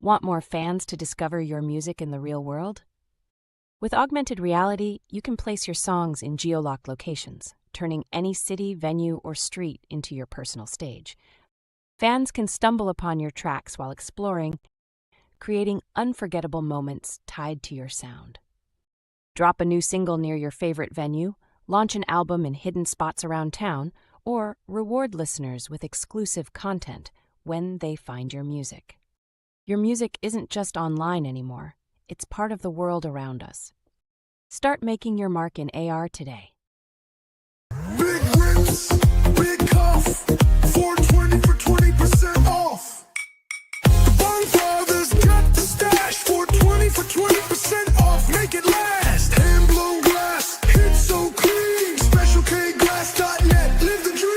Want more fans to discover your music in the real world? With augmented reality, you can place your songs in geolocked locations, turning any city, venue, or street into your personal stage. Fans can stumble upon your tracks while exploring, creating unforgettable moments tied to your sound. Drop a new single near your favorite venue, launch an album in hidden spots around town, or reward listeners with exclusive content when they find your music. Your music isn't just online anymore, it's part of the world around us. Start making your mark in AR today. Big rips, big cuff, 420 for 20% off. The Bonfather's got the stash, 420 for 20% off. Make it last. Hand blown glass, hits so clean. SpecialKglass.net, live the dream.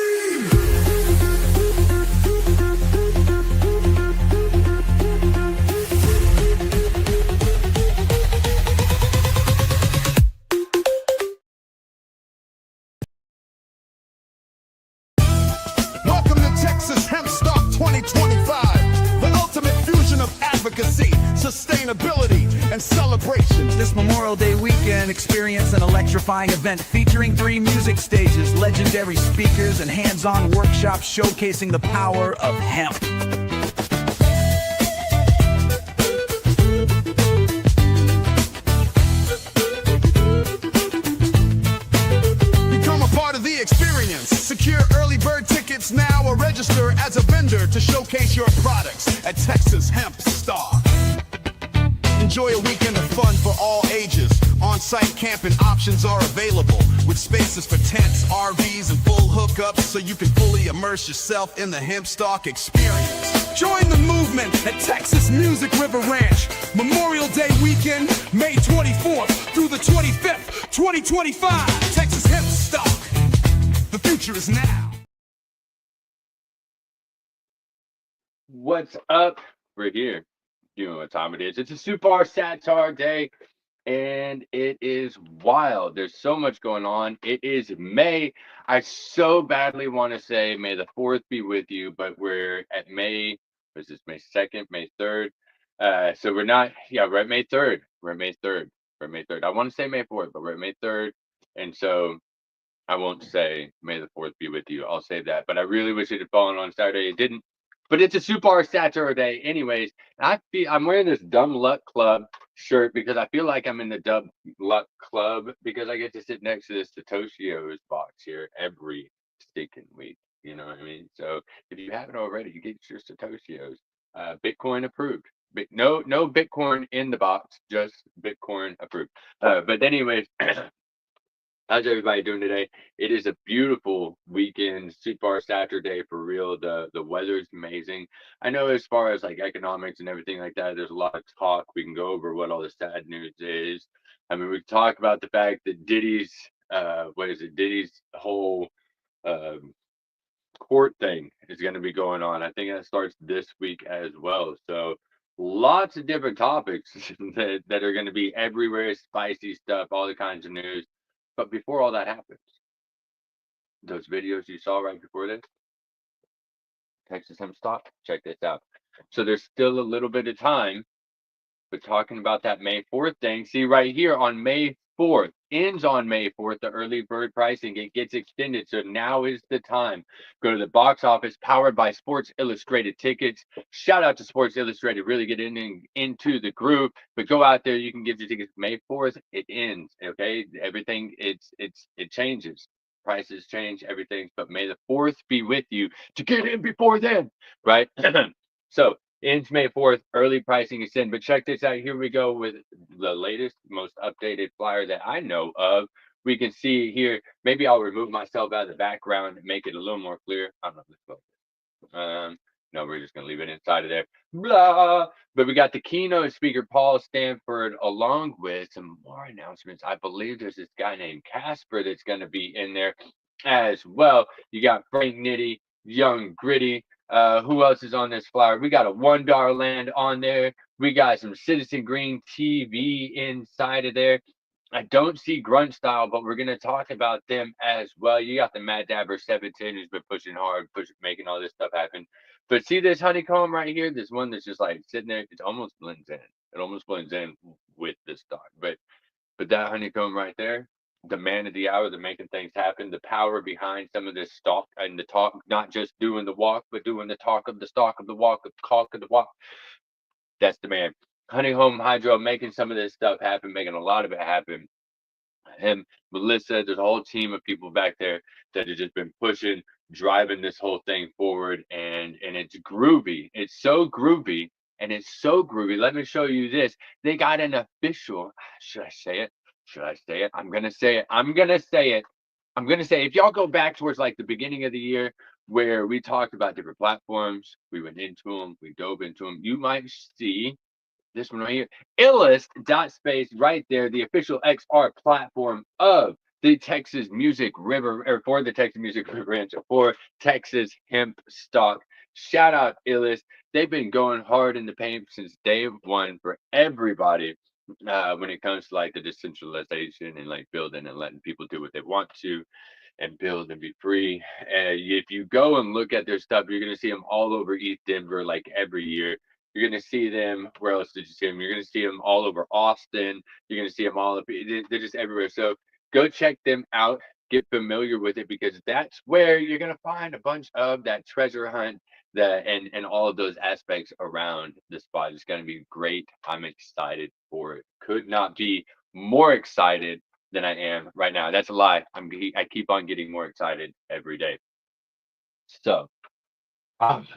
Welcome to Texas HEMPSTALK 2025, the ultimate fusion of advocacy, sustainability, and celebration. This Memorial Day weekend, experience an electrifying event featuring 3 music stages, legendary speakers, and hands-on workshops showcasing the power of hemp. Become a part of the experience. Secure early bird tickets now or register as a vendor to showcase your products at Texas HEMPSTALK. Enjoy a weekend of fun for all ages. On-site camping options are available with spaces for tents, RVs, and full hookups so you can fully immerse yourself in the HEMPSTALK experience. Join the movement at Texas Music River Ranch. Memorial Day weekend, May 24th through the 25th, 2025. Texas HEMPSTALK. The future is now. What's up? We're here. You know what time it is. It's a SupAR SatARday, and it is wild. There's so much going on. It is May. I so badly want to say May the 4th be with you, but we're at May, what is this, May 2nd, May 3rd? So we're not, we're at May 3rd. We're at May 3rd. We're at May 3rd. I want to say May 4th, but we're at May 3rd. And so I won't say May the 4th be with you. I'll say that. But I really wish it had fallen on Saturday. It didn't. But it's a SupAR SatARday anyways. I'm wearing this Dumb Luck Club shirt because I feel like I'm in the Dumb Luck Club because I get to sit next to this Satoshio's box here every stinking week. You know what I mean? So if you haven't already, you get your Satoshio's. Bitcoin approved. No Bitcoin in the box, just Bitcoin approved. But anyways, how's everybody doing today? It is a beautiful weekend, SupAR SatARday for real. The weather's amazing. I know as far as like economics and everything like that, there's a lot of talk. We can go over what all the sad news is. I mean, we can talk about the fact that Diddy's Diddy's whole court thing is going to be going on. I think that starts this week as well. So lots of different topics that are going to be everywhere, spicy stuff, all the kinds of news. But before all that happens, those videos you saw right before this, Texas HEMPSTALK, check this out. So there's still a little bit of time, but talking about that May 4th thing, see right here on May 4th, ends on May 4th, the early bird pricing, it gets extended. So now is the time. Go to the box office, powered by Sports Illustrated tickets. Shout out to Sports Illustrated, really get into the groove. But go out there, you can get your tickets May 4th, it ends. Okay, everything it changes. Prices change, everything. But May the 4th be with you to get in before then, right? So ends May 4th, early pricing is in. But check this out. Here we go with the latest, most updated flyer that I know of. We can see here. Maybe I'll remove myself out of the background and make it a little more clear. I don't know. Let's go. No, we're just going to leave it inside of there. Blah. But we got the keynote speaker, Paul Stanford, along with some more announcements. I believe there's this guy named Casper that's going to be in there as well. You got Frank Nitti, Young Gritty. Who else is on this flyer? We got a $1 land on there. We got some Citizen Green TV inside of there. I don't see Grunt Style, but we're gonna talk about them as well. You got the Mad Dabber 710 who's been pushing hard, making all this stuff happen. But see this honeycomb right here, this one that's just like sitting there, it almost blends in. It almost blends in with this stock. But that honeycomb right there, the man of the hour, the making things happen, the power behind some of this stock and the talk, not just doing the walk, but doing the talk of the stalk of the walk, of the caulk of the walk. That's the man. Honeycomb Hydro making some of this stuff happen, making a lot of it happen. Him, Melissa, there's a whole team of people back there that have just been pushing, driving this whole thing forward, and it's groovy. It's so groovy, and it's so groovy. Let me show you this. They got an official. Should I say it? Should I say it? I'm gonna say it. I'm gonna say it. I'm gonna say if y'all go back towards like the beginning of the year where we talked about different platforms, we went into them, we dove into them. You might see this one right here, Illust.space right there, the official XR platform of the Texas Music River, or for the Texas Music River Ranch, for Texas HEMPSTALK. Shout out Illust. They've been going hard in the paint since day one for everybody when it comes to like the decentralization and like building and letting people do what they want to and build and be free. If you go and look at their stuff, you're going to see them all over East Denver, like every year. You're going to see them. Where else did you see them? You're going to see them all over Austin. You're going to see them all up. They're just everywhere. So go check them out. Get familiar with it because that's where you're going to find a bunch of that treasure hunt and all of those aspects around the spot. It's going to be great. I'm excited for it. Could not be more excited than I am right now. That's a lie. I keep on getting more excited every day. So, um,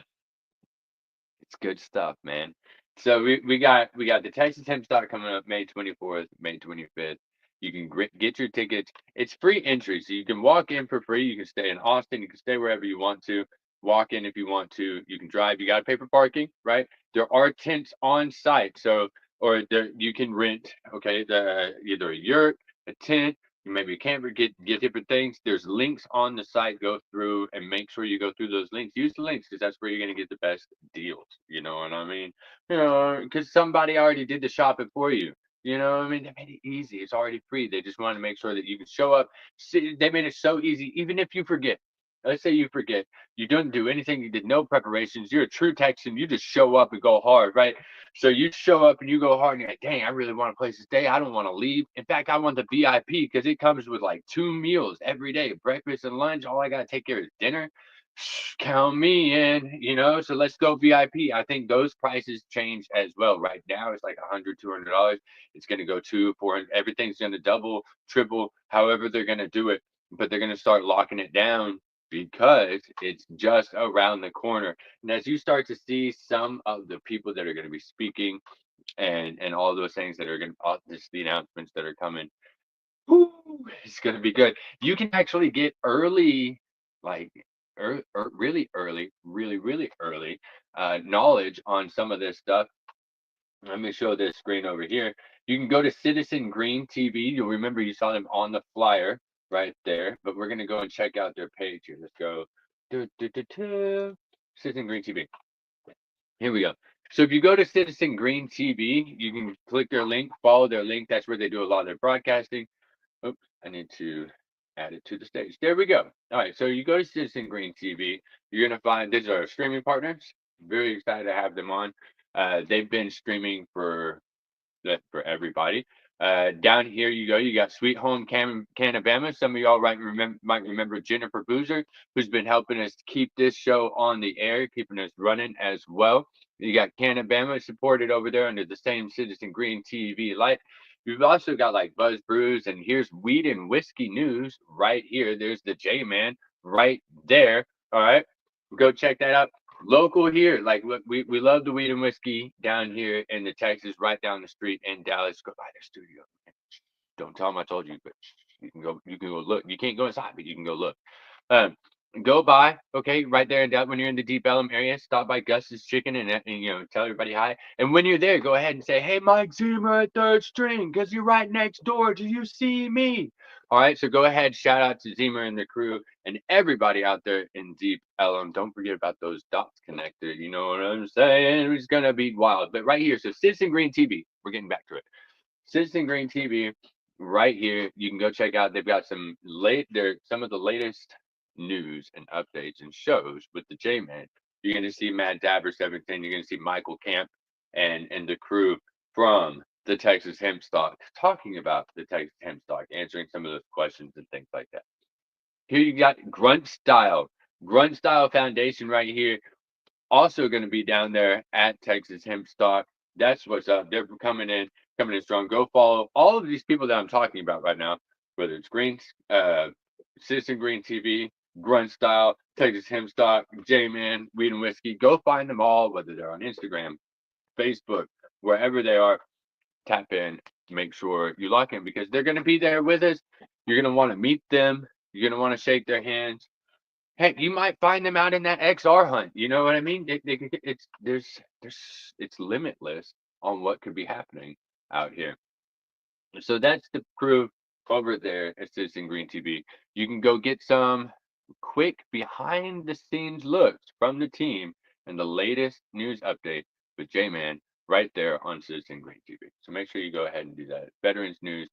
it's good stuff, man. So we got the Texas HEMPSTALK coming up May 24th, May 25th. You can get your tickets. It's free entry, so you can walk in for free. You can stay in Austin. You can stay wherever you want to. Walk in if you want to. You can drive. You got to pay for parking, right? There are tents on site, so or there you can rent. Okay, either a yurt, a tent, maybe a camper, get different things. There's links on the site. Go through and make sure you go through those links. Use the links because that's where you're gonna get the best deals. You know what I mean? You know, because somebody already did the shopping for you. You know what I mean? They made it easy. It's already free. They just want to make sure that you can show up. See, they made it so easy, even if you forget. Let's say you forget. You didn't do anything. You did no preparations. You're a true Texan. You just show up and go hard, right? So you show up and you go hard and you're like, dang, I really want a place to stay. I don't want to leave. In fact, I want the VIP because it comes with like 2 meals every day, breakfast and lunch. All I got to take care of is dinner. Count me in, you know. So let's go VIP. I think those prices change as well. Right now, it's like $100, $200. It's going to go to 400. Everything's going to double, triple, however they're going to do it. But they're going to start locking it down because it's just around the corner. And as you start to see some of the people that are going to be speaking and all those things that are going to, just the announcements that are coming, whoo, it's going to be good. You can actually get early, like really early, really early knowledge on some of this stuff. Let me show this screen over here. You can go to Citizen Green TV. You'll remember you saw them on the flyer right there, but we're going to go and check out their page here. Let's go. Citizen Green TV. Here we go. So if you go to Citizen Green TV, you can click their link, follow their link. That's where they do a lot of their broadcasting. Oops, I need to add it to the stage. There we go. All right, so you go to Citizen Green TV. You're going to find these are our streaming partners. Very excited to have them on. They've been streaming for everybody. Down here you go. You got Sweet Home CannaBama. Some of y'all might remember Jennifer Boozer, who's been helping us keep this show on the air, keeping us running as well. You got CannaBama supported over there under the same Citizen Green TV light. You've also got like Buzz Brews, and here's Weed and Whiskey News right here. There's the J-Man right there. All right, go check that out. Local here, like we love the Weed and Whiskey down here in the Texas, right down the street in Dallas. Go by their studio. Don't tell them I told you, but you can go look. You can't go inside, but you can go look. Go by, okay, right there and down when you're in the Deep Ellum area. Stop by Gus's Chicken and you know, tell everybody hi. And when you're there, go ahead and say, "Hey, Mike Zima at Third String, because you're right next door. Do you see me?" All right, so go ahead, shout out to Zima and the crew and everybody out there in Deep Ellum. Don't forget about those dots connected. You know what I'm saying? It's gonna be wild. But right here, so Citizen Green TV. We're getting back to it. Citizen Green TV. right here, you can go check out. They've got some some of the latest news and updates and shows with the J-Man. You're going to see Matt Dabber 17. You're going to see Michael Camp and the crew from the Texas HEMPSTALK talking about the Texas HEMPSTALK, answering some of those questions and things like that. Here you got Grunt Style Foundation right here, also going to be down there at Texas HEMPSTALK. That's what's up. They're coming in strong. Go follow all of these people that I'm talking about right now, whether it's Citizen Green TV, Grunt Style, Texas HEMPSTALK, J-Man, Weed and Whiskey. Go find them all, whether they're on Instagram, Facebook, wherever they are. Tap in, make sure you lock in, because they're going to be there with us. You're going to want to meet them. You're going to want to shake their hands. Heck, you might find them out in that XR hunt. You know what I mean? It's limitless on what could be happening out here. So that's the crew over there at Citizen Green TV. You can go get some quick behind the scenes looks from the team and the latest news update with J-Man right there on Citizen Green TV. So make sure you go ahead and do that. Veterans News.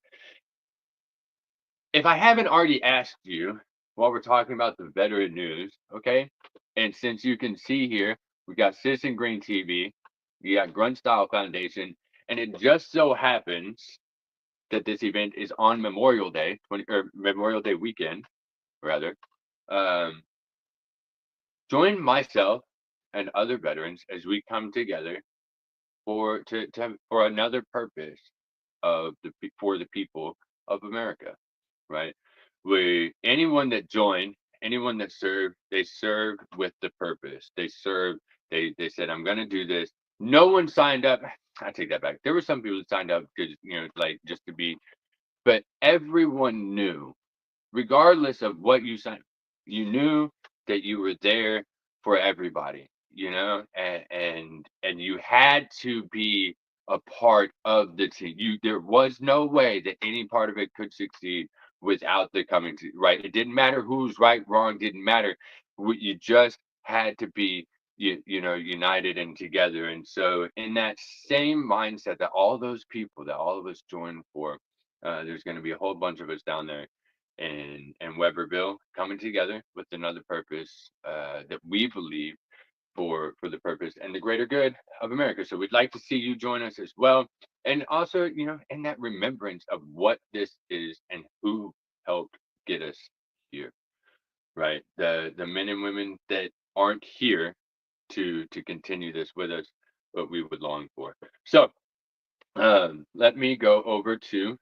If I haven't already asked you while we're talking about the veteran news, okay? And since you can see here, we got Citizen Green TV, you got Grunt Style Foundation, and it just so happens that this event is on Memorial Day, Memorial Day weekend, rather. Join myself and other veterans as we come together for another purpose for the people of America, right? Anyone that joined, anyone that served, they served with the purpose. They served. They said, "I'm going to do this." No one signed up. I take that back. There were some people who signed up because, like, just to be, but everyone knew, regardless of what you signed, you knew that you were there for everybody, and you had to be a part of the team. There was no way that any part of it could succeed without the coming to right. It didn't matter who's right, wrong, didn't matter. You just had to be united and together. And so in that same mindset that all those people that all of us joined for, there's going to be a whole bunch of us down there in Weberville coming together with another purpose that we believe for the purpose and the greater good of America. So we'd like to see you join us as well. And also, in that remembrance of what this is and who helped get us here, right? The men and women that aren't here to continue this with us, what we would long for. So let me go over to,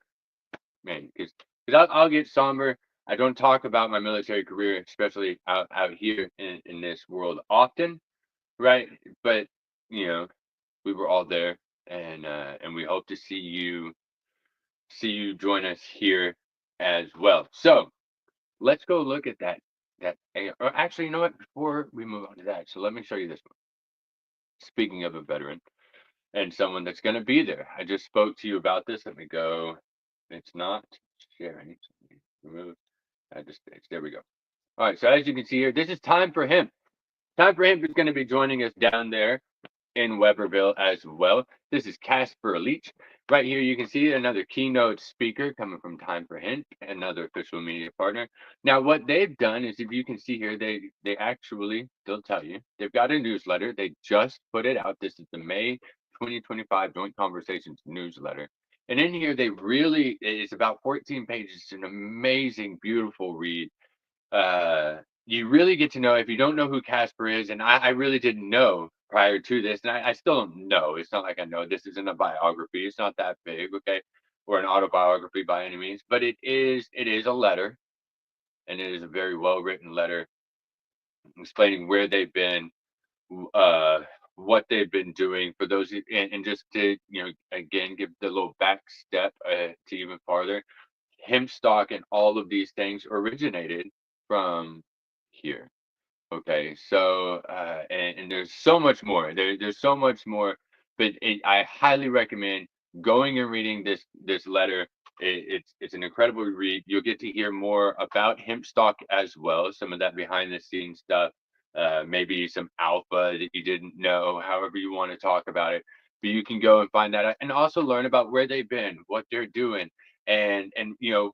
man, because I'll get somber. I don't talk about my military career, especially out here in this world often, right? But we were all there, and we hope to see you join us here as well. So let's go look at that. Or actually, you know what? Before we move on to that, so let me show you this one. Speaking of a veteran and someone that's going to be there, I just spoke to you about this. Let me go. It's not sharing. Remove. There we go. All right. So as you can see here, this is Time for Hemp. Time for Hemp is going to be joining us down there in Weberville as well. This is Casper Leach. Right here, you can see another keynote speaker coming from Time for Hemp, another official media partner. Now, what they've done is, if you can see here, they actually, they'll tell you, they've got a newsletter. They just put it out. This is the May 2025 Joint Conversations newsletter. And in here, it's about 14 pages. It's an amazing, beautiful read. You really get to know, if you don't know who Casper is, and I really didn't know prior to this, and I still don't know. It's not like I know. This isn't a biography. It's not that big, okay, or an autobiography by any means, but it is a letter, and it is a very well written letter explaining where they've been, what they've been doing for those, and just to again give the little back step to even farther. HEMPSTALK and all of these things originated from here. Okay, so and there's so much more. There's so much more, but I highly recommend going and reading this letter. It's an incredible read. You'll get to hear more about HEMPSTALK as well, some of that behind the scenes stuff, maybe some alpha that you didn't know, however you want to talk about it. But you can go and find that out, and also learn about where they've been, what they're doing, and you know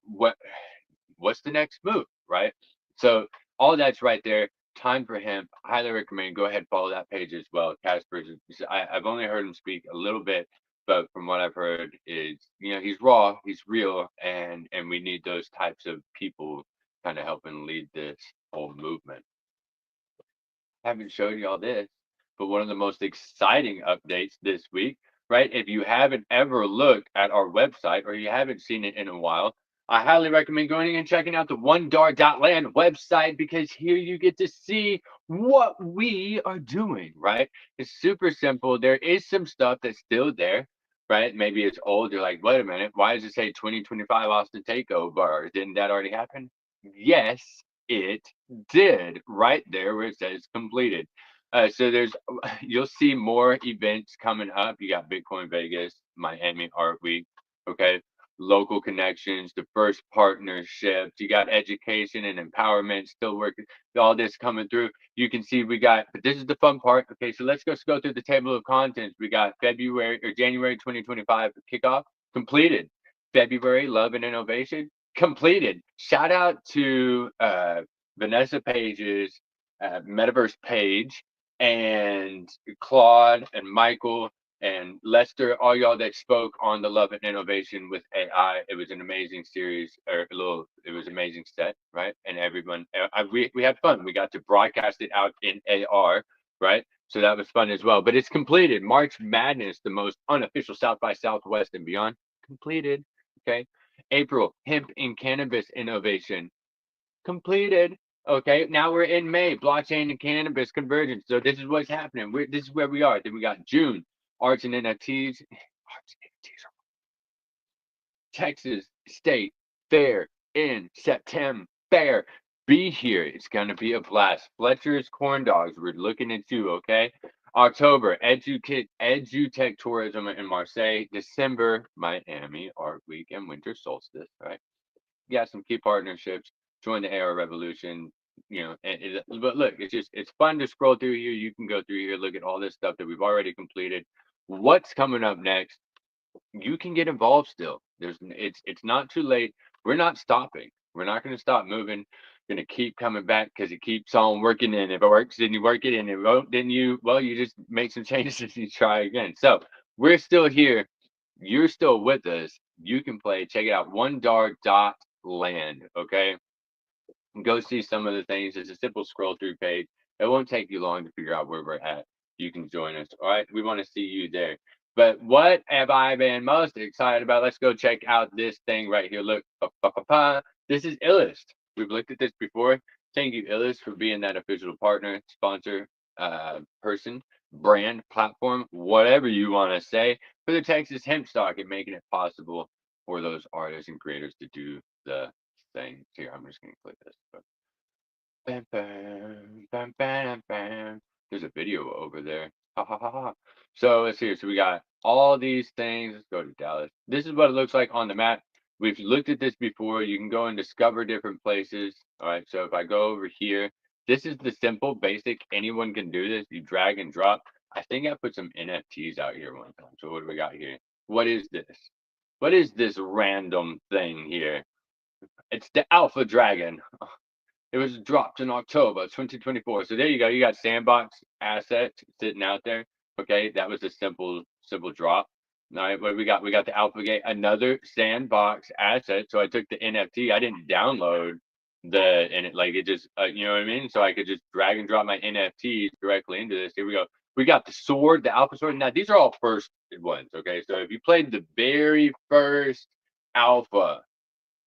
what's the next move, right? So all that's right there. Time for hemp. Highly recommend. Go ahead, follow that page as well. Casper, I've only heard him speak a little bit, but from what I've heard is, you know, he's raw, he's real, and we need those types of people kind of helping lead this whole movement. Haven't shown y'all this, but one of the most exciting updates this week, right? If you haven't ever looked at our website or you haven't seen it in a while, I highly recommend going and checking out the OneDar.land website, because here you get to see what we are doing, right? It's super simple. There is some stuff that's still there, right? Maybe it's old. You're like, wait a minute, why does it say 2025 Austin Takeover? Didn't that already happen? Yes, it did, right there where it says completed. So there's you'll see more events coming up. You got Bitcoin Vegas, Miami Art Week, okay, local connections, the first partnerships. You got education and empowerment still working. All this coming through. You can see we got, but this is the fun part. Okay, so let's go through the table of contents. We got February or January 2025 kickoff completed. February Love and Innovation completed. Shout out to Vanessa Page's metaverse page, and Claude and Michael and Lester, all y'all that spoke on the Love and Innovation with AI. It was an amazing series, or it was an amazing set, right? And everyone, we had fun. We got to broadcast it out in AR, right? So that was fun as well. But it's completed. March Madness, the most unofficial South by Southwest and beyond, completed. Okay. April, hemp and cannabis innovation, completed. Okay, now we're in May, blockchain and cannabis convergence. So this is what's happening. This is where we are. Then we got June, arts and NFTs. Arts and NFTs. Texas State Fair in September. Fair. Be here. It's gonna be a blast. Fletcher's Corn Dogs. We're looking at you. Okay. October, EduTech Tourism in Marseille. December, Miami Art Week and Winter Solstice. Right. You got some key partnerships. Join the AR revolution. You know, but look, it's fun to scroll through here. You can go through here, look at all this stuff that we've already completed. What's coming up next? You can get involved still. It's not too late. We're not stopping. We're not going to stop moving. Going to keep coming back because it keeps on working. And if it works, then you work it. And if it won't, then you just make some changes and you try again. So we're still here. You're still with us. You can play. Check it out. OneDar.land. Okay. Go see some of the things. It's a simple scroll through page. It won't take you long to figure out where we're at. You can join us. All right. We want to see you there. But what have I been most excited about? Let's go check out this thing right here. Look, this is Illust. We've looked at this before. Thank you, Illust, for being that official partner, sponsor, person, brand, platform, whatever you want to say, for the Texas HEMPSTALK and making it possible for those artists and creators to do the thing. Here, I'm just going to click this. Bam, bam, bam, bam, bam. There's a video over there. Ha ha ha ha. So let's see. So we got all these things. Let's go to Dallas. This is what it looks like on the map. We've looked at this before. You can go and discover different places. All right. So if I go over here, this is the simple, basic. Anyone can do this. You drag and drop. I think I put some NFTs out here one time. So what do we got here? What is this? What is this random thing here? It's the Alpha Dragon. It was dropped in October 2024. So there you go. You got sandbox asset sitting out there. Okay, that was a simple drop. All right, what we got? We got the Alpha Gate, another sandbox asset. So I took the NFT. I didn't download and it just you know what I mean. So I could just drag and drop my NFTs directly into this. Here we go. We got the sword, the Alpha Sword. Now these are all first ones. Okay, so if you played the very first Alpha,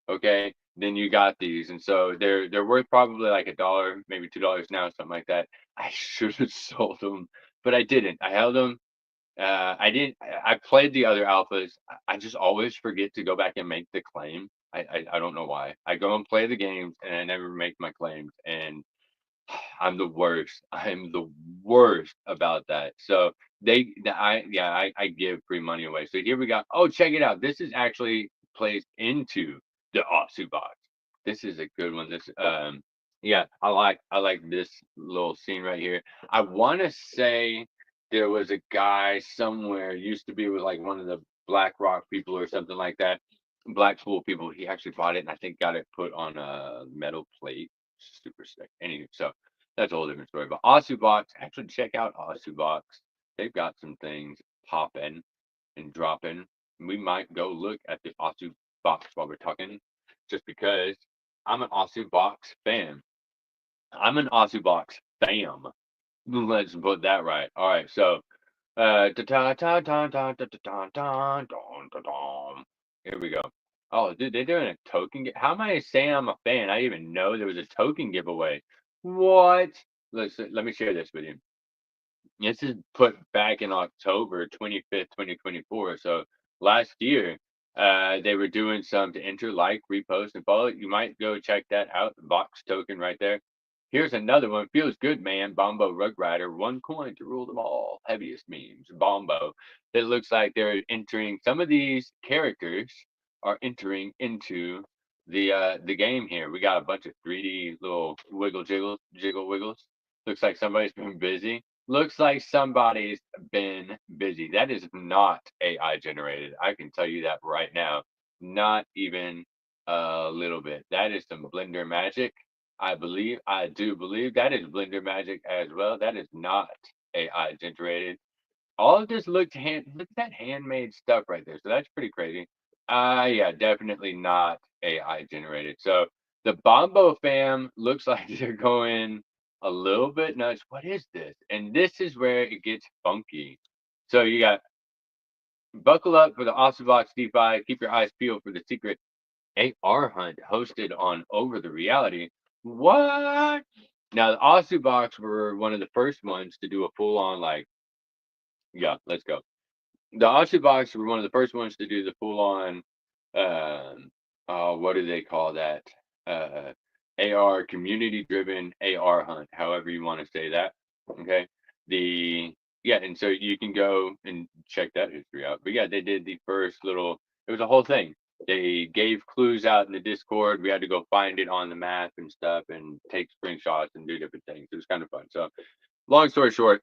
okay, then you got these, and so they're worth probably like $1, maybe $2 now, something like that. I should have sold them, but I didn't. I held them. I played the other alphas. I just always forget to go back and make the claim. I don't know why. I go and play the games and I never make my claims, and I'm the worst. I'm the worst about that. So I give free money away. So here we go. Oh, check it out. This is actually plays into the Osu box. This is a good one. This yeah, I like this little scene right here. I want to say there was a guy somewhere used to be with like one of the Black Rock people or something like that. Blackpool people. He actually bought it and I think got it put on a metal plate. Super sick. Anyway, so that's a whole different story. But Box, actually check out Box. They've got some things popping and dropping. We might go look at the Box while we're talking, just because I'm an Box fan. I'm an Box fam. Let's put that right. All right, so here we go. Oh, dude, they're doing a token. How am I saying I'm a fan? I didn't even know there was a token giveaway. What? Let me share this with you. This is put back in October 25th, 2024. So last year, they were doing some to enter, like, repost, and follow. You might go check that out. The box token right there. Here's another one. Feels good, man. Bombo Rug Rider. 1 coin to rule them all. Heaviest memes. Bombo. It looks like they're entering. Some of these characters are entering into the game here. We got a bunch of 3D little jiggle wiggles. Looks like somebody's been busy. Looks like somebody's been busy. That is not AI generated. I can tell you that right now. Not even a little bit. That is some Blender magic. I do believe that is Blender magic as well. That is not AI generated. All of this look at that handmade stuff right there. So that's pretty crazy. Yeah, definitely not AI generated. So the Bombo fam looks like they're going a little bit nuts. What is this? And this is where it gets funky. So you got buckle up for the Box DeFi. Keep your eyes peeled for the secret AR hunt hosted on Over the Reality. What? Now the Box were one of the first ones to do a full on, like, yeah, let's go. The Box were one of the first ones to do the full on, what do they call that? Uh, AR community driven AR hunt, however you want to say that. Okay. Yeah, and so you can go and check that history out. But yeah, they did the first little, it was a whole thing. They gave clues out in the Discord. We had to go find it on the map and stuff and take screenshots and do different things. It was kind of fun. So long story short,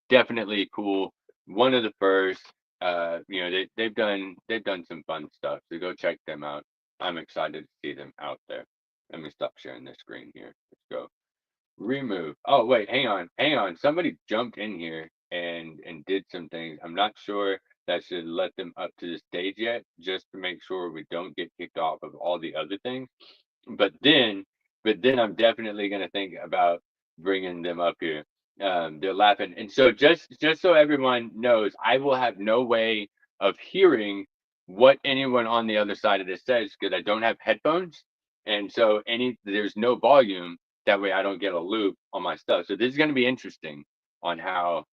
definitely cool. One of the first. They've done some fun stuff. So go check them out. I'm excited to see them out there. Let me stop sharing this screen here. Let's go. Remove. Oh wait, hang on. Somebody jumped in here and did some things. I'm not sure that should let them up to the stage yet, just to make sure we don't get kicked off of all the other things. But then I'm definitely gonna think about bringing them up here. They're laughing, and so just so everyone knows, I will have no way of hearing what anyone on the other side of this says because I don't have headphones, and so there's no volume. That way, I don't get a loop on my stuff. So this is going to be interesting on how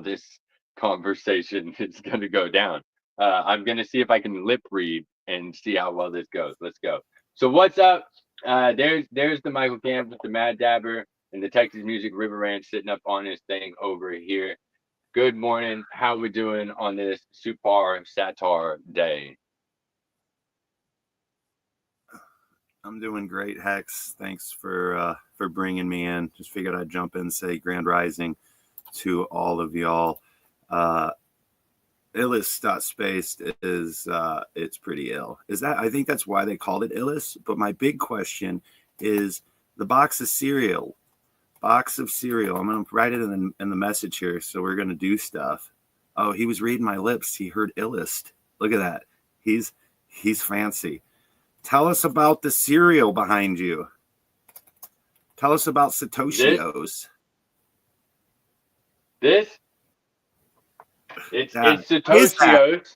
this conversation is going to go down. I'm going to see if I can lip read and see how well this goes. Let's go. So what's up? There's the Michael Camp with the Mad Dabber and the Texas Music River Ranch sitting up on his thing over here. Good morning. How we doing on this SupAR SatARday? I'm doing great, Hex. Thanks for bringing me in. Just figured I'd jump in and say Grand Rising to all of y'all. Illis.space is it's pretty ill. I think that's why they called it Illis. But my big question is the box of cereal. I'm gonna write it in the message here. So we're gonna do stuff. Oh, he was reading my lips. He heard Illist. Look at that. He's fancy. Tell us about the cereal behind you. Tell us about Satoshios. It's Satoshios.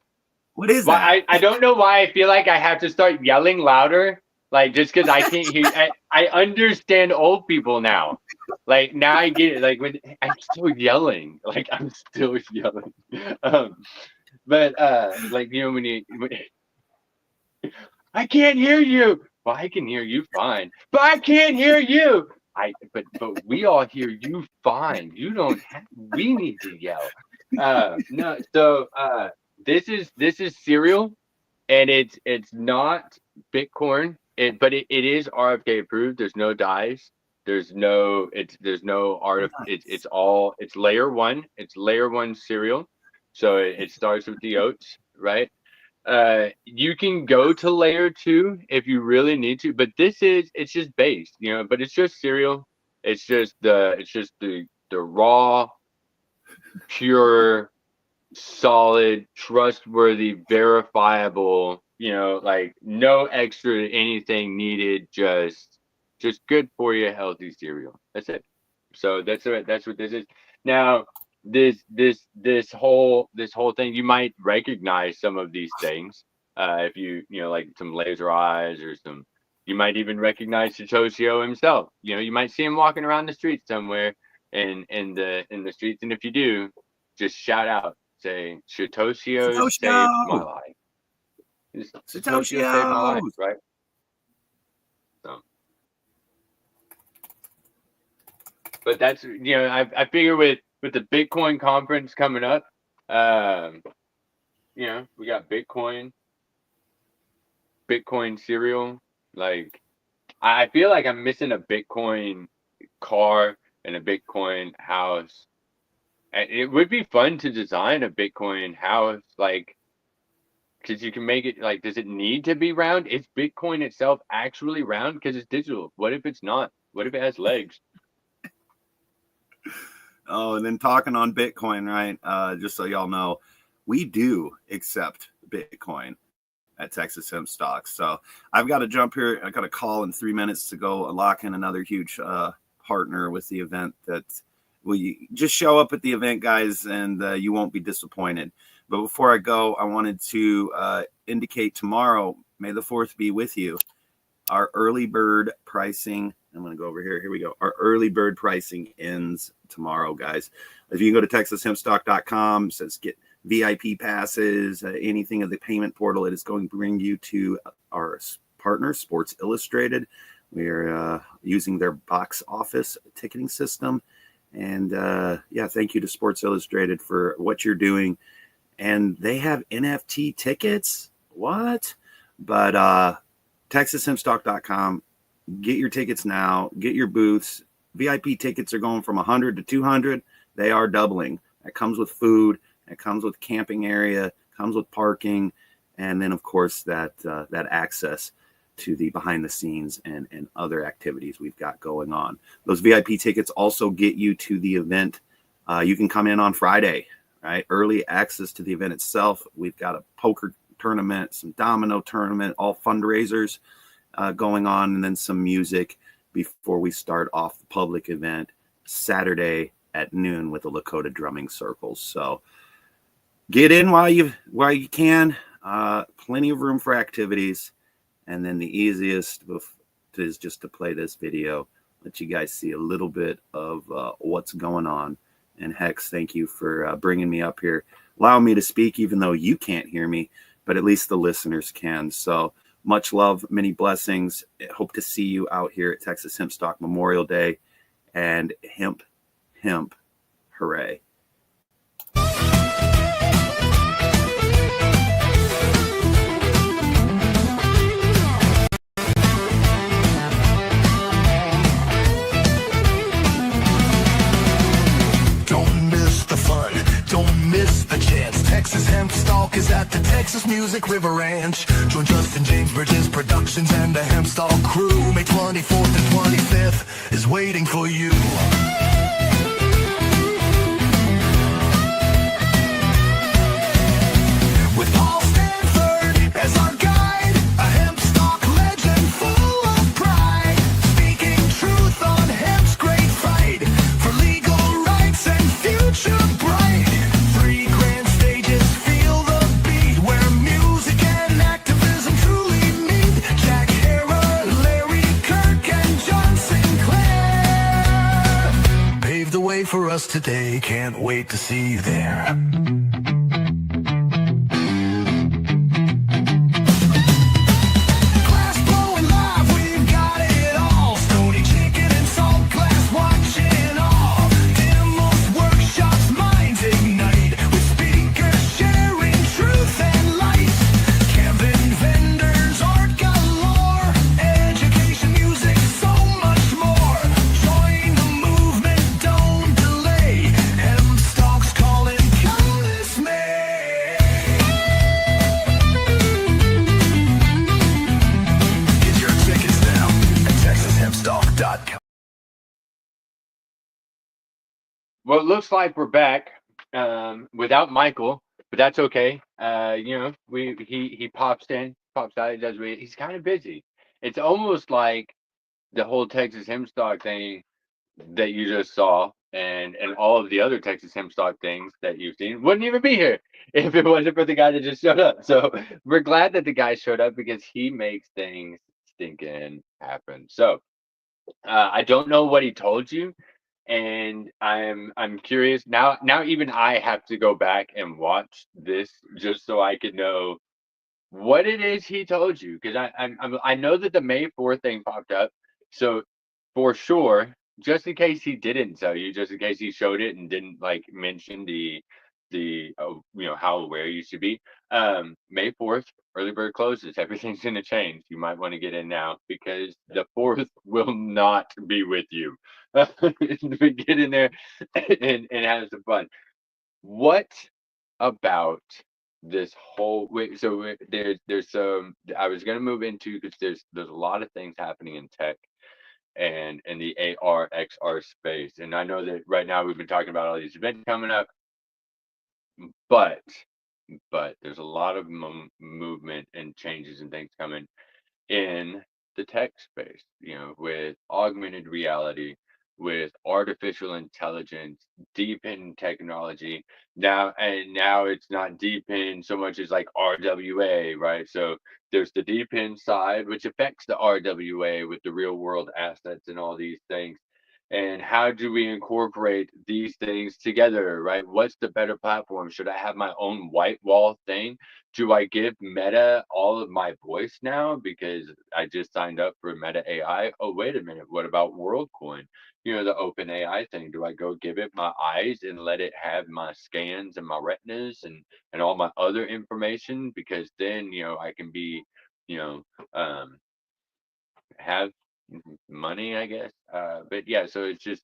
What is that? I don't know why I feel like I have to start yelling louder, like just because I can't hear. I understand old people now. Like now I get it. Like when I'm still yelling, like I'm still yelling. But like when I can't hear you. Well, I can hear you fine, but I can't hear you. But we all hear you fine. You don't have, we need to yell. No, so this is cereal, and it's not Bitcoin. But it is RFK approved. There's no dyes. There's no art. It's layer one. It's layer one cereal. So it starts with the oats, right? You can go to layer 2 if you really need to, but it's just base, but it's just cereal. It's just the raw, pure, solid, trustworthy, verifiable, like no extra anything needed, just good for you, healthy cereal. That's it. So that's what this is. Now, this whole thing, you might recognize some of these things. If you like some laser eyes or some, you might even recognize Satoshio himself. You might see him walking around the streets somewhere in the streets, and if you do, just shout out, say Satoshio saved my life. Satoshio saved my life, right? So, but that's I figure with the Bitcoin conference coming up, we got Bitcoin cereal. Like, I feel like I'm missing a Bitcoin car and a Bitcoin house. It would be fun to design a Bitcoin house, like, because you can make it, like, does it need to be round? Is Bitcoin itself actually round? Because it's digital. What if it's not? What if it has legs? Oh, and then talking on Bitcoin, right? Just so y'all know, we do accept Bitcoin at Texas HEMPSTALK. So I've got to jump here. I got a call in 3 minutes to go lock in another huge partner with the event that will just show up at the event, guys, and you won't be disappointed. But before I go, I wanted to indicate tomorrow, May the 4th be with you, our early bird pricing. I'm going to go over here. Here we go. Our early bird pricing ends tomorrow, guys. If you can go to TexasHempStalk.com, it says get VIP passes, anything of the payment portal, it is going to bring you to our partner, Sports Illustrated. We're using their box office ticketing system. And yeah, thank you to Sports Illustrated for what you're doing. And they have NFT tickets. What? But TexasHempStalk.com. Get your tickets now. Get your booths. VIP tickets are going from 100 to 200. They are doubling. That comes with food. That comes with camping area. Comes with parking, and then of course that access to the behind the scenes and other activities we've got going on. Those VIP tickets also get you to the event. You can come in on Friday, right? Early access to the event itself. We've got a poker tournament, some domino tournament, all fundraisers going on, and then some music before we start off the public event Saturday at noon with the Lakota drumming circles. So get in while you can. Plenty of room for activities. And then the easiest is just to play this video, let you guys see a little bit of what's going on. And Hex, thank you for bringing me up here, allowing me to speak, even though you can't hear me, but at least the listeners can. So much love, many blessings. Hope to see you out here at Texas HEMPSTALK Memorial Day, and hemp, hooray. Texas HEMPSTALK is at the Texas Music River Ranch. Join Justin James Bridges Productions and the HEMPSTALK crew. May 24th and 25th is waiting for you. With Paul Stanford as our guide, a HEMPSTALK legend full of pride, speaking truth on hemp's great fight for legal rights and future bright. For us today, can't wait to see you there. Calling. Well, it looks like we're back without Michael, but that's okay. He pops in, pops out. He does. He's kind of busy. It's almost like the whole Texas HEMPSTALK thing that you just saw, and all of the other Texas HEMPSTALK things that you've seen wouldn't even be here if it wasn't for the guy that just showed up. So we're glad that the guy showed up because he makes things stinking happen. So I don't know what he told you, and I'm curious now. Now even I have to go back and watch this just so I could know what it is he told you, because I know that the May 4th thing popped up, so for sure, just in case he didn't tell you, just in case he showed it and didn't like mention the how aware you should be. May 4th, early bird closes. Everything's gonna change. You might want to get in now because the 4th will not be with you. Get in there and have some fun. What about this whole wait? So there's some. I was gonna move into because there's a lot of things happening in tech and in the AR XR space, and I know that right now we've been talking about all these events coming up, but there's a lot of movement and changes and things coming in the tech space, with augmented reality, with artificial intelligence, deep in technology. Now it's not deep in so much as like RWA, right? So there's the deep in side, which affects the RWA with the real world assets and all these things. And how do we incorporate these things together, right? What's the better platform? Should I have my own white wall thing? Do I give Meta all of my voice now because I just signed up for Meta AI? Oh, wait a minute. What about WorldCoin? The open AI thing. Do I go give it my eyes and let it have my scans and my retinas and all my other information? Because then, I can be, you know, um, have money, I guess. But yeah, so it's just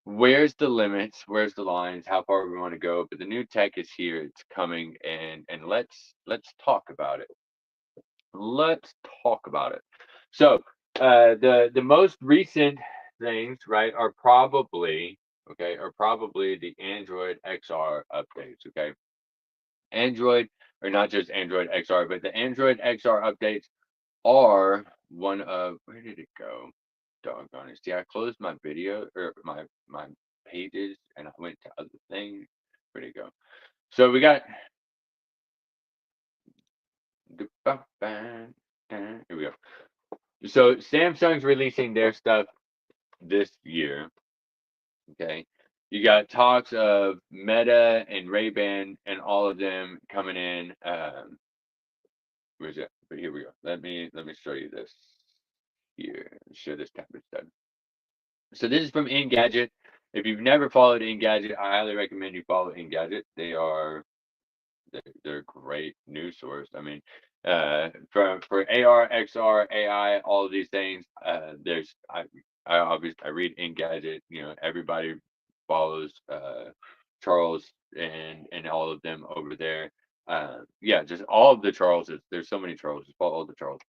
where's the limits, where's the lines, how far we want to go. But the new tech is here, it's coming, and let's talk about it. Let's talk about it. So the most recent things, right, are probably the Android XR updates. Okay, Android, or not just Android XR, but the Android XR updates are one of, where did it go? Doggone it. See, I closed my video or my pages and I went to other things. Where'd it go? So we got here we go. So Samsung's releasing their stuff this year. Okay. You got talks of Meta and Ray-Ban and all of them coming in. Where's it? But here we go. Let me show you this here. Show this tablet done. So this is from Engadget. If you've never followed Engadget, I highly recommend you follow Engadget. They're a great news source. I mean, for AR, XR, AI, all of these things. I read Engadget. Everybody follows Charles and all of them over there. Yeah, just all of the Charleses. There's so many Charleses. Follow all the Charles.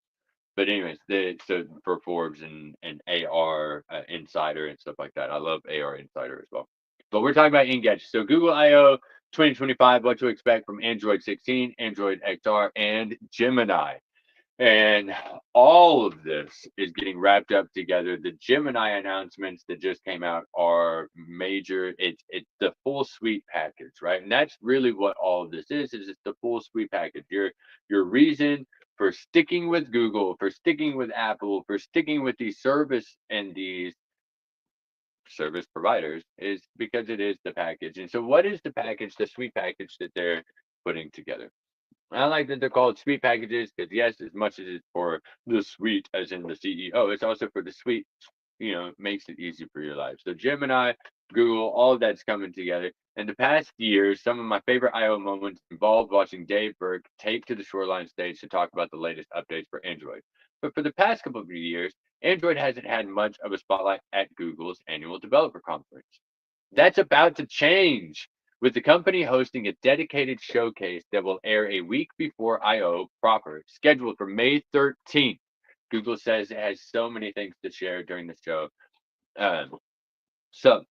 But anyways, so for Forbes and AR Insider and stuff like that. I love AR Insider as well. But we're talking about Engadget. So Google I/O 2025, what to expect from Android 16, Android XR, and Gemini. And all of this is getting wrapped up together. The Gemini announcements that just came out are major. It's the full suite package, right? And that's really what all of this is it's the full suite package. Your reason for sticking with Google, for sticking with Apple, for sticking with these service and these service providers is because it is the package. And so what is the package, the suite package that they're putting together? I like that they're called suite packages because yes, as much as it's for the suite, as in the CEO, it's also for the suite. Makes it easy for your life. So Gemini, Google, all of that's coming together. In the past years, some of my favorite I/O moments involved watching Dave Burke take to the Shoreline stage to talk about the latest updates for Android. But for the past couple of years, Android hasn't had much of a spotlight at Google's annual developer conference. That's about to change, with the company hosting a dedicated showcase that will air a week before I/O proper, scheduled for May 13th. Google says it has so many things to share during the show. So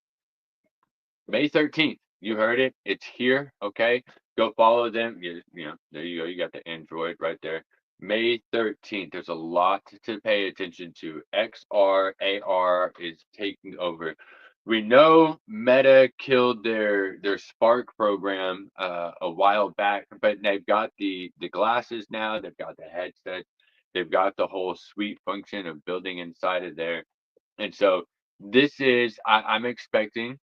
May 13th. You heard it. It's here. Okay. Go follow them. You know, there you go. You got the Android right there. May 13th. There's a lot to pay attention to. XR, AR is taking over. We know Meta killed their Spark program a while back, but they've got the glasses now. They've got the headset. They've got the whole suite function of building inside of there. And so this is I'm expecting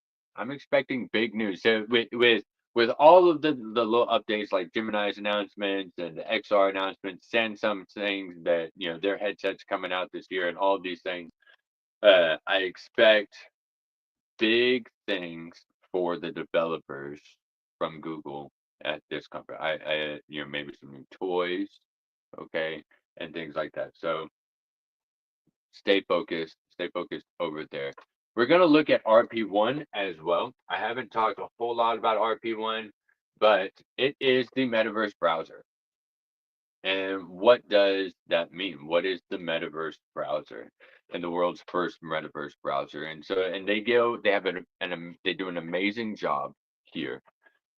big news. So with all of the little updates like Gemini's announcements and the XR announcements, Samsung things that their headsets coming out this year and all of these things, I expect big things for the developers from Google at this conference. I maybe some new toys, okay, and things like that. So stay focused over there. We're going to look at RP1 as well. I haven't talked a whole lot about RP1, but it is the metaverse browser. And what does that mean? What is the metaverse browser and the world's first metaverse browser? And so, and they have they do an amazing job here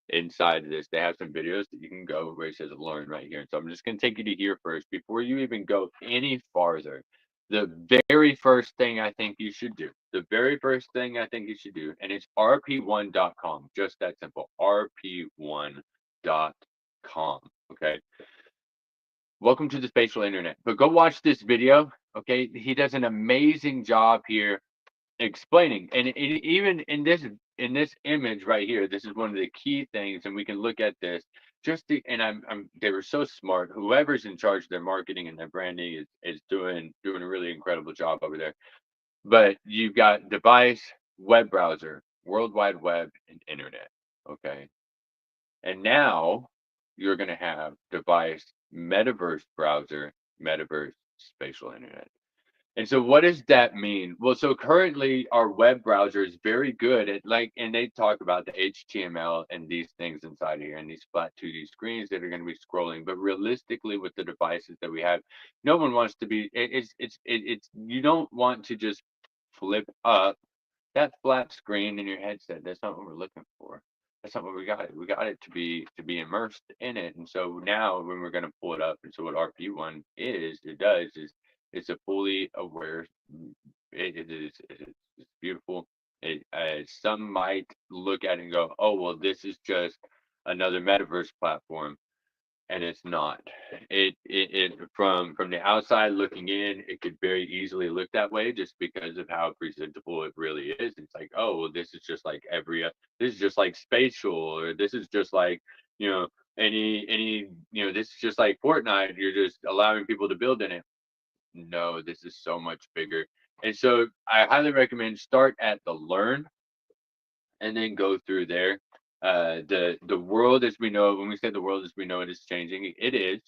inside of this. They have some videos that you can go where it says learn right here. And so I'm just going to take you to here first before you even go any farther. The very first thing I think you should do, and it's rp1.com, just that simple, rp1.com. Okay. Welcome to the spatial internet. But go watch this video. Okay. He does an amazing job here explaining, and even in this image right here, this is one of the key things, and we can look at this and they were so smart. Whoever's in charge of their marketing and their branding is doing a really incredible job over there. But you've got device, web browser, World Wide Web, and internet. Okay. And now you're going to have device, metaverse browser, metaverse spatial internet. And so what does that mean? Well, so currently our web browser is very good at and they talk about the HTML and these things inside here and these flat 2D screens that are going to be scrolling. But realistically, with the devices that we have, no one wants to be, you don't want to just flip up that flat screen in your headset. That's not what we're looking for. That's not what we got. We got it to be immersed in it. And so now when we're going to pull it up, and so what RP1 is, it's a fully aware. It's beautiful. Some might look at it and go, "Oh, well, this is just another metaverse platform," and it's not. It from the outside looking in, it could very easily look that way just because of how presentable it really is. It's like, oh, well, this is just like this is just like spatial, or this is just like any this is just like Fortnite. You're just allowing people to build in it. No, this is so much bigger. And so I highly recommend start at the learn and then go through there. The world as we know it, when we say the world as we know it is changing, it is.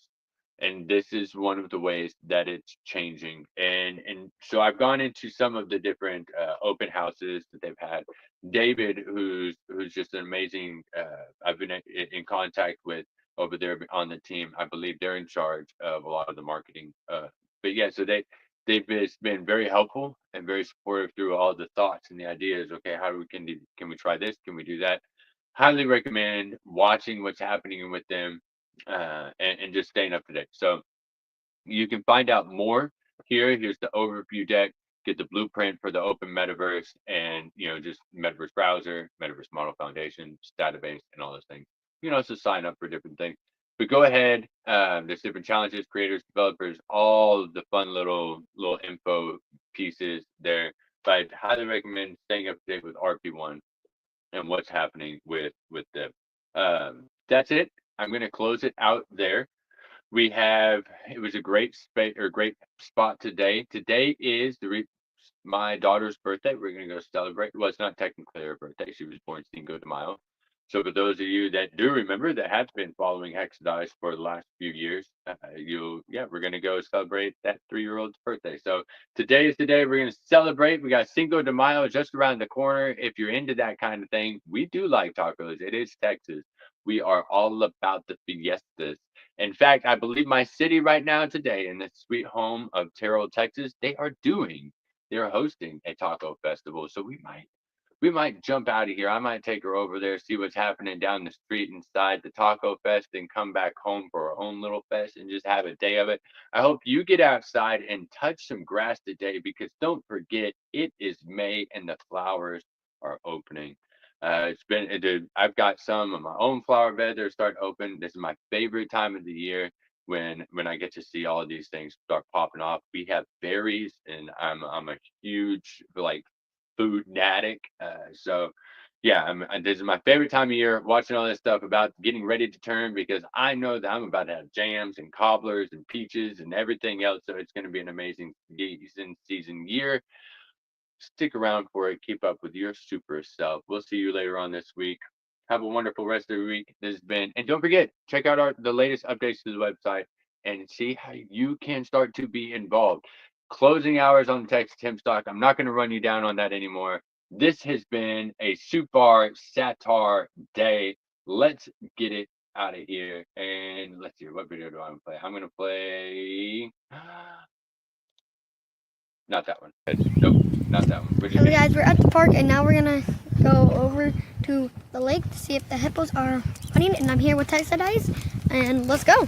And this is one of the ways that it's changing. And so I've gone into some of the different open houses that they've had. David, who's just an amazing, I've been in contact with over there on the team. I believe they're in charge of a lot of the marketing. But yeah, so they've been very helpful and very supportive through all the thoughts and the ideas. Okay, how do can we try this? Can we do that? Highly recommend watching what's happening with them and just staying up to date. So you can find out more here. Here's the overview deck. Get the blueprint for the open metaverse and just metaverse browser, metaverse model foundation, database, and all those things. You can also sign up for different things. But go ahead. There's different challenges, creators, developers, all of the fun little info pieces there. But I'd highly recommend staying up to date with RP1 and what's happening with them. That's it. I'm going to close it out there. It was a great great spot today. Today is my daughter's birthday. We're going to go celebrate. Well, it's not technically her birthday. She was born Cinco de Mayo. So for those of you that do remember, that have been following Hexadice for the last few years, we're going to go celebrate that 3-year-old's birthday. So today is the day we're going to celebrate. We got Cinco de Mayo just around the corner. If you're into that kind of thing, we do like tacos. It is Texas. We are all about the fiestas. In fact, I believe my city right now today, in the sweet home of Terrell, Texas, they are hosting a taco festival. So we we might jump out of here. I might take her over there, see what's happening down the street inside the Taco Fest, and come back home for our own little fest and just have a day of it. I hope you get outside and touch some grass today, because don't forget, it is May and the flowers are opening. I've got some of my own flower bed that are starting to open. This is my favorite time of the year, when I get to see all of these things start popping off. We have berries, and I'm a huge like food addict. So yeah, this is my favorite time of year, watching all this stuff about getting ready to turn, because I know that I'm about to have jams and cobblers and peaches and everything else. So it's going to be an amazing season year. Stick around for it. Keep up with your super self. We'll see you later on this week. Have a wonderful rest of the week. This has been, and don't forget, check out the latest updates to the website and see how you can start to be involved. Closing hours on text HEMPSTALK. I'm not going to run you down on that anymore. This has been a SupAR SatARday. Let's get it out of here. And let's see, what video do I want to play? I'm going to play not that one. Nope, not that one. So guys, we're at the park, and now we're gonna go over to the lake to see if the hippos are hunting. And I'm here with SatARday, and let's go.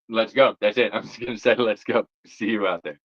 Let's go. That's it. I'm just gonna say let's go. See you out there.